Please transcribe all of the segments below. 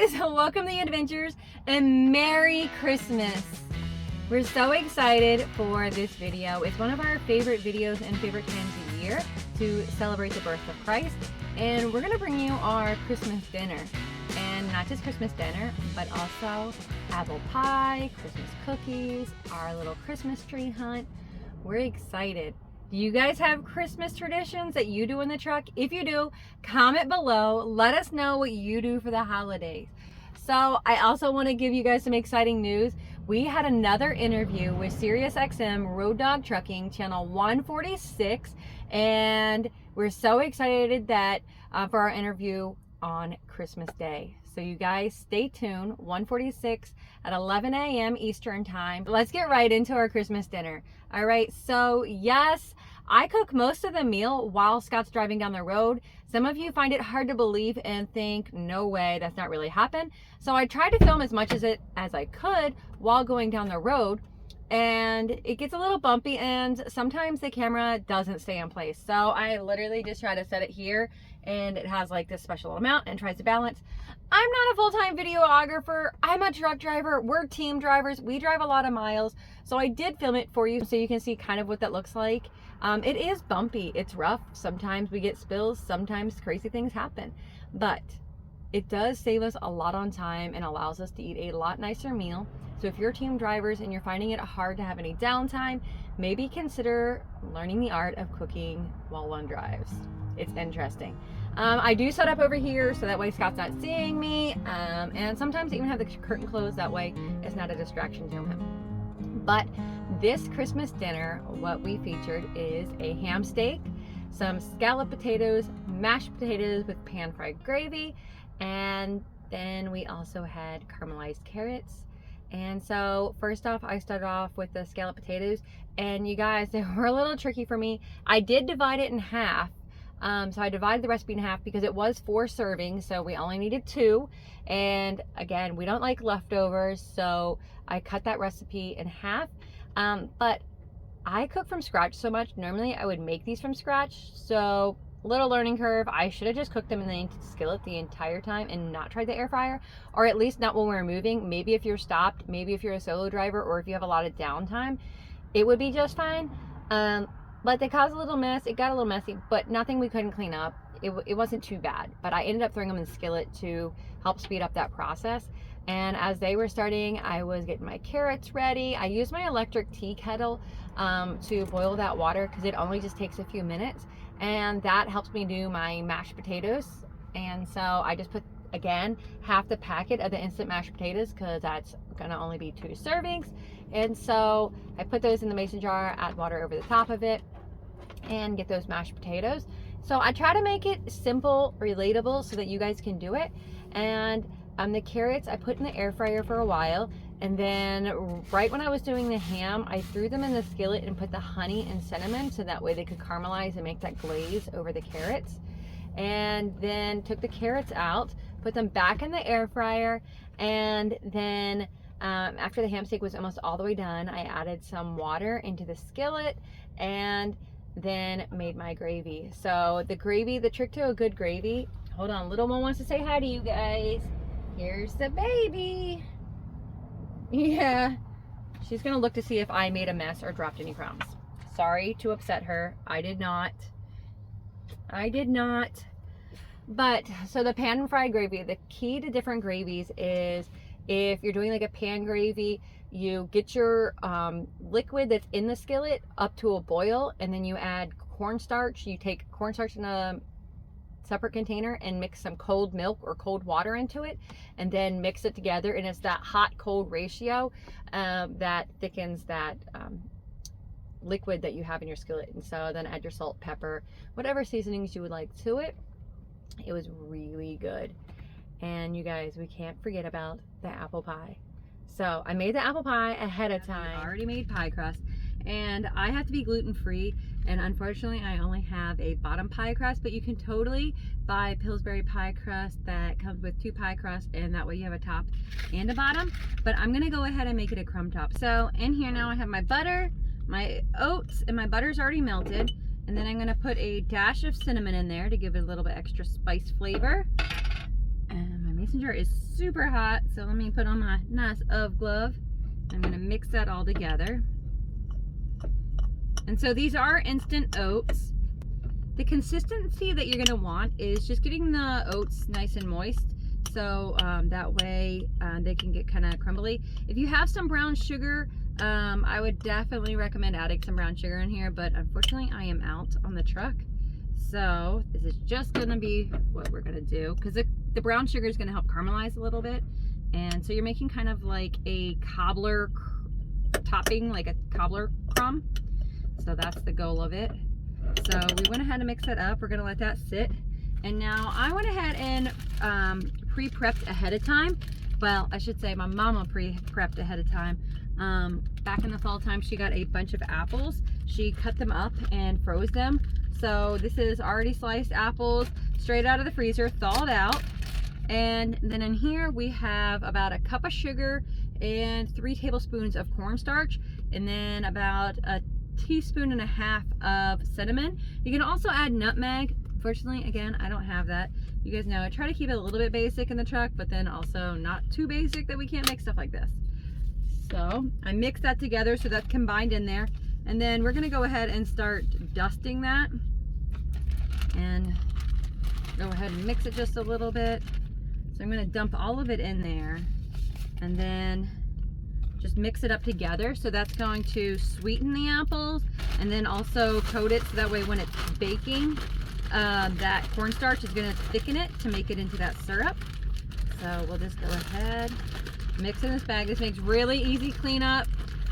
guys, welcome to the adventures and Merry Christmas. We're so excited for this video. It's one of our favorite videos and favorite times of year to celebrate the birth of Christ, and we're gonna bring you our Christmas dinner. And not just Christmas dinner, but also apple pie, Christmas cookies, our little Christmas tree hunt. We're excited. Do you guys have Christmas traditions that you do in the truck? If you do, comment below. Let us know what you do for the holidays. So I also want to give you guys some exciting news. We had another interview with SiriusXM Road Dog Trucking, channel 146, and we're so excited that for our interview on Christmas Day. So you guys stay tuned, 146 at 11 a.m. Eastern time. Let's get right into our Christmas dinner. All right, so yes, I cook most of the meal while Scott's driving down the road. Some of you find it hard to believe and think, no way, that's not really happened. So I tried to film as much as I could while going down the road, and it gets a little bumpy and sometimes the camera doesn't stay in place. So I literally just try to set it here, and it has like this special amount and tries to balance. I'm not a full-time videographer. I'm a truck driver. We're team drivers. We drive a lot of miles. So I did film it for you so you can see kind of what that looks like. It is bumpy. It's rough. Sometimes we get spills. Sometimes crazy things happen. But it does save us a lot on time and allows us to eat a lot nicer meal. So if you're team drivers and you're finding it hard to have any downtime, maybe consider learning the art of cooking while one drives. It's interesting. I do set up over here so that way Scott's not seeing me, and sometimes I even have the curtain closed, that way it's not a distraction to him. But this Christmas dinner, what we featured is a ham steak, some scallop potatoes, mashed potatoes with pan-fried gravy, and then we also had caramelized carrots. And so first off, I started off with the scallop potatoes, and you guys, they were a little tricky for me. I did divide it in half. So I divided the recipe in half because it was 4 servings, so we only needed 2. And again, we don't like leftovers, so I cut that recipe in half. But I cook from scratch so much. Normally I would make these from scratch, so little learning curve. I should have just cooked them in the skillet the entire time and not tried the air fryer, or at least not when we were moving. Maybe if you're stopped, maybe if you're a solo driver, or if you have a lot of downtime, it would be just fine. But they caused a little mess. It got a little messy, but nothing we couldn't clean up. It wasn't too bad, but I ended up throwing them in the skillet to help speed up that process. And as they were starting, I was getting my carrots ready. I used my electric tea kettle to boil that water because it only just takes a few minutes, and that helps me do my mashed potatoes. And so I just put, again, half the packet of the instant mashed potatoes because that's gonna only be 2 servings. And so I put those in the mason jar, add water over the top of it, and get those mashed potatoes. So I try to make it simple, relatable, so that you guys can do it. And the carrots I put in the air fryer for a while, and then right when I was doing the ham, I threw them in the skillet and put the honey and cinnamon so that way they could caramelize and make that glaze over the carrots. And then took the carrots out, put them back in the air fryer, and then after the ham steak was almost all the way done, I added some water into the skillet and then made my gravy. So the gravy, the trick to a good gravy, hold on, little one wants to say hi to you guys. Here's the baby. Yeah, she's gonna look to see if I made a mess or dropped any crumbs. Sorry to upset her. I did not. But so the pan fried gravy, the key to different gravies is, if you're doing like a pan gravy, you get your liquid that's in the skillet up to a boil, and then you add cornstarch. You take cornstarch in a separate container and mix some cold milk or cold water into it, and then mix it together, and it's that hot cold ratio that thickens that liquid that you have in your skillet. And so then add your salt, pepper, whatever seasonings you would like to it. It was really good. And you guys, we can't forget about the apple pie. So I made the apple pie ahead of time. I already made pie crust, and I have to be gluten-free, and unfortunately I only have a bottom pie crust, but you can totally buy Pillsbury pie crust that comes with 2 pie crusts, and that way you have a top and a bottom. But I'm gonna go ahead and make it a crumb top. So in here now I have my butter, my oats, and my butter's already melted. And then I'm gonna put a dash of cinnamon in there to give it a little bit extra spice flavor. And my mason jar is super hot, so let me put on my nice UV glove. I'm gonna mix that all together. And so these are instant oats. The consistency that you're gonna want is just getting the oats nice and moist, so that way they can get kind of crumbly. If you have some brown sugar, I would definitely recommend adding some brown sugar in here, but unfortunately I am out on the truck. So this is just gonna be what we're gonna do, because the brown sugar is gonna help caramelize a little bit. And so you're making kind of like a cobbler topping, like a cobbler crumb. So that's the goal of it. So we went ahead and mixed that up. We're gonna let that sit. And now I went ahead and pre-prepped ahead of time. Well, I should say my mama pre-prepped ahead of time. Back in the fall time, she got a bunch of apples. She cut them up and froze them. So this is already sliced apples, straight out of the freezer, thawed out. And then in here we have about a cup of sugar and 3 tablespoons of cornstarch, and then about a teaspoon and a half of cinnamon. You can also add nutmeg. Fortunately, again, I don't have that. You guys know I try to keep it a little bit basic in the truck, but then also not too basic that we can't make stuff like this. So I mixed that together so that's combined in there. And then we're gonna go ahead and start dusting that. And go ahead and mix it just a little bit. So I'm gonna dump all of it in there and then just mix it up together. So that's going to sweeten the apples and then also coat it so that way when it's baking, that cornstarch is gonna thicken it to make it into that syrup. So we'll just go ahead, mix in this bag. This makes really easy cleanup,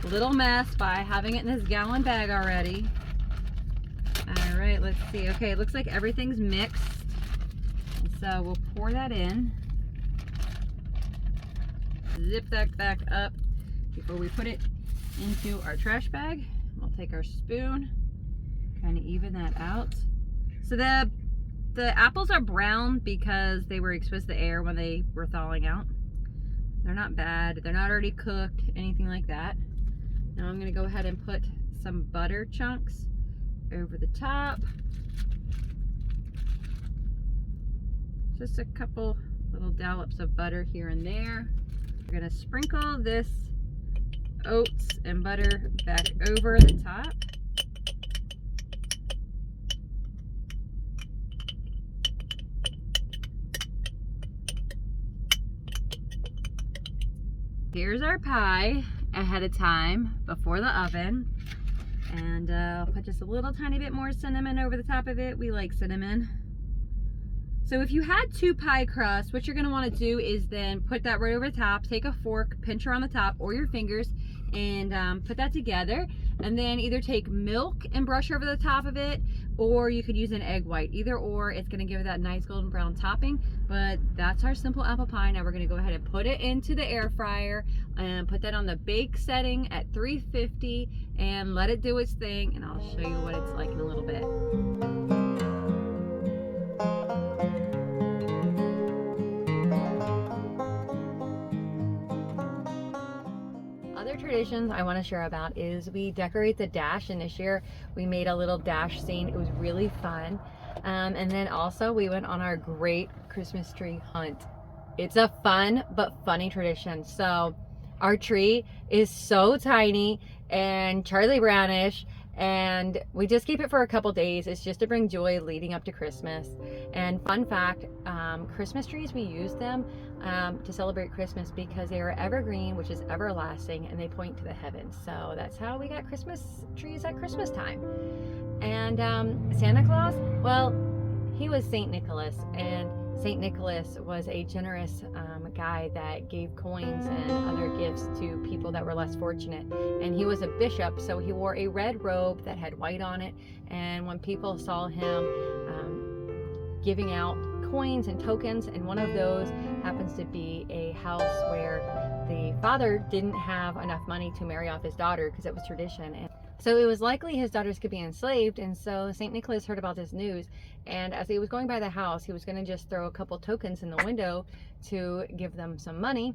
little mess by having it in this gallon bag already. All right, let's see. Okay, it looks like everything's mixed. And so we'll pour that in. Zip that back up before we put it into our trash bag. We'll take our spoon, kind of even that out. So the apples are brown because they were exposed to the air when they were thawing out. They're not bad. They're not already cooked, anything like that. Now I'm gonna go ahead and put some butter chunks over the top. Just a couple little dollops of butter here and there. We're gonna sprinkle this oats and butter back over the top. Here's our pie ahead of time before the oven. And I'll put just a little tiny bit more cinnamon over the top of it. We like cinnamon. So if you had 2 pie crusts, what you're gonna wanna do is then put that right over the top, take a fork, pinch her on the top or your fingers, and put that together. And then either take milk and brush over the top of it, or you could use an egg white. Either or, it's gonna give it that nice golden brown topping. But that's our simple apple pie. Now we're gonna go ahead and put it into the air fryer and put that on the bake setting at 350 and let it do its thing. And I'll show you what it's like in a little bit. Other traditions I want to share about is we decorate the dash, and this year we made a little dash scene. It was really fun. And then also we went on our great Christmas tree hunt. It's a fun but funny tradition. So our tree is so tiny and Charlie Brownish, and we just keep it for a couple days. It's just to bring joy leading up to Christmas. And fun fact, Christmas trees, we use them to celebrate Christmas because they are evergreen, which is everlasting, and they point to the heavens. So that's how we got Christmas trees at Christmas time. And Santa Claus, well, he was Saint Nicholas, and Saint Nicholas was a generous guy that gave coins and other gifts to people that were less fortunate. And he was a bishop, so he wore a red robe that had white on it. And when people saw him giving out coins and tokens, and one of those happens to be a house where the father didn't have enough money to marry off his daughter because it was tradition. And so it was likely his daughters could be enslaved, and so St. Nicholas heard about this news, and as he was going by the house, he was going to just throw a couple tokens in the window to give them some money.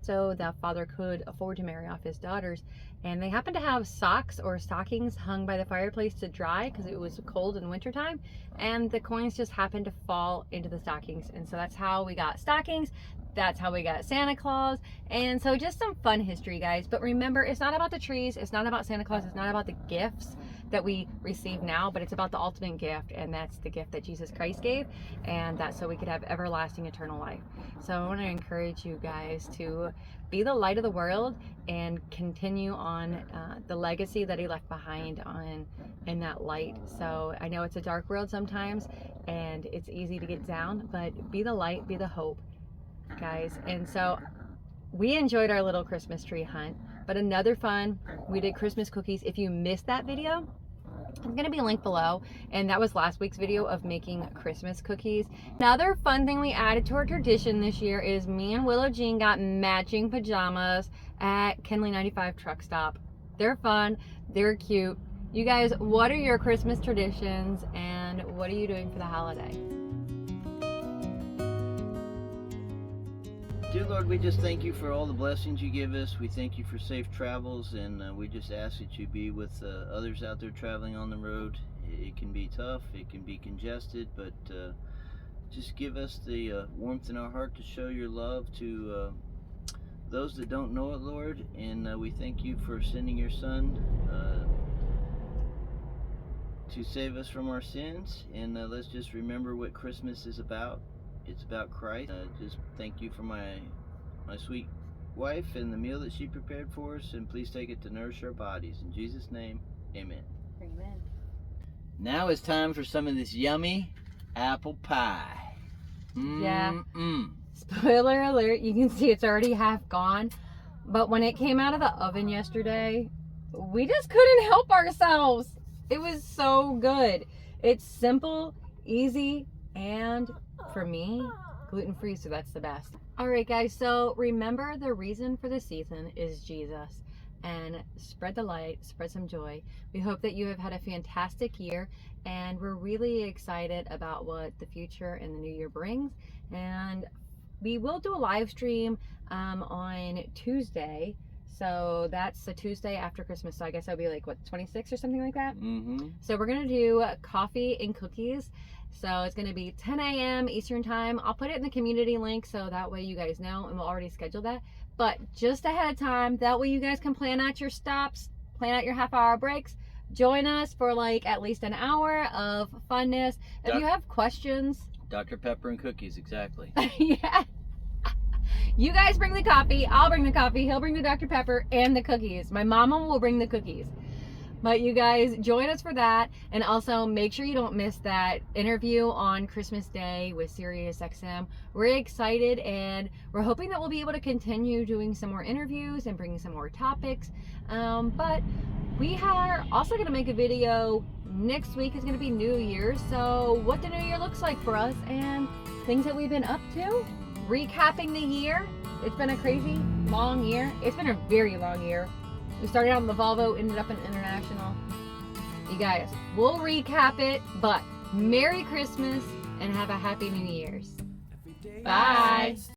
so the father could afford to marry off his daughters. And they happened to have socks or stockings hung by the fireplace to dry because it was cold in wintertime, and the coins just happened to fall into the stockings. And so that's how we got stockings. That's how we got Santa Claus. And so just some fun history, guys. But remember, it's not about the trees, it's not about Santa Claus, it's not about the gifts that we receive now, but it's about the ultimate gift, and that's the gift that Jesus Christ gave, and that's so we could have everlasting eternal life. So I want to encourage you guys to be the light of the world and continue on the legacy that he left behind in that light. So I know it's a dark world sometimes and it's easy to get down, but be the light, be the hope, guys. And so we enjoyed our little Christmas tree hunt, but another fun, we did Christmas cookies. If you missed that video, it's going to be linked below, and that was last week's video of making Christmas cookies. Another fun thing we added to our tradition this year is me and Willow Jean got matching pajamas at Kenley 95 truck stop. They're fun, they're cute. You guys, what are your Christmas traditions, and what are you doing for the holiday? Dear Lord, we just thank you for all the blessings you give us. We thank you for safe travels, and we just ask that you be with others out there traveling on the road. It can be tough, it can be congested, but just give us the warmth in our heart to show your love to those that don't know it, Lord. And we thank you for sending your Son to save us from our sins. And let's just remember what Christmas is about. It's about Christ. Just thank you for my sweet wife and the meal that she prepared for us, and please take it to nourish our bodies. In Jesus' name, amen. Amen. Now it's time for some of this yummy apple pie. Yeah. Spoiler alert, you can see it's already half gone, but when it came out of the oven yesterday, we just couldn't help ourselves. It was so good. It's simple, easy, and for me, gluten-free, so that's the best. All right, guys, so remember, the reason for the season is Jesus, and spread the light, spread some joy. We hope that you have had a fantastic year, and we're really excited about what the future and the new year brings. And we will do a live stream on Tuesday. So that's the Tuesday after Christmas. So I guess that'll be like, what, 26 or something like that? So we're going to do coffee and cookies. So it's going to be 10 a.m. Eastern time. I'll put it in the community link so that way you guys know, and we'll already schedule that. But just ahead of time, that way you guys can plan out your stops, plan out your half-hour breaks. Join us for like at least an hour of funness. If you have questions. Dr. Pepper and cookies, exactly. Yeah. You guys bring the coffee, I'll bring the coffee, he'll bring the Dr. Pepper and the cookies. My mama will bring the cookies. But you guys join us for that, and also make sure you don't miss that interview on Christmas Day with SiriusXM. We're excited, and we're hoping that we'll be able to continue doing some more interviews and bringing some more topics. But we are also going to make a video next week. Is going to be New Year's, so what the new year looks like for us and things that we've been up to. Recapping the year. It's been a crazy long year. It's been a very long year. We started out in the Volvo, ended up in International. You guys, we'll recap it, but Merry Christmas and have a Happy New Year's. Bye.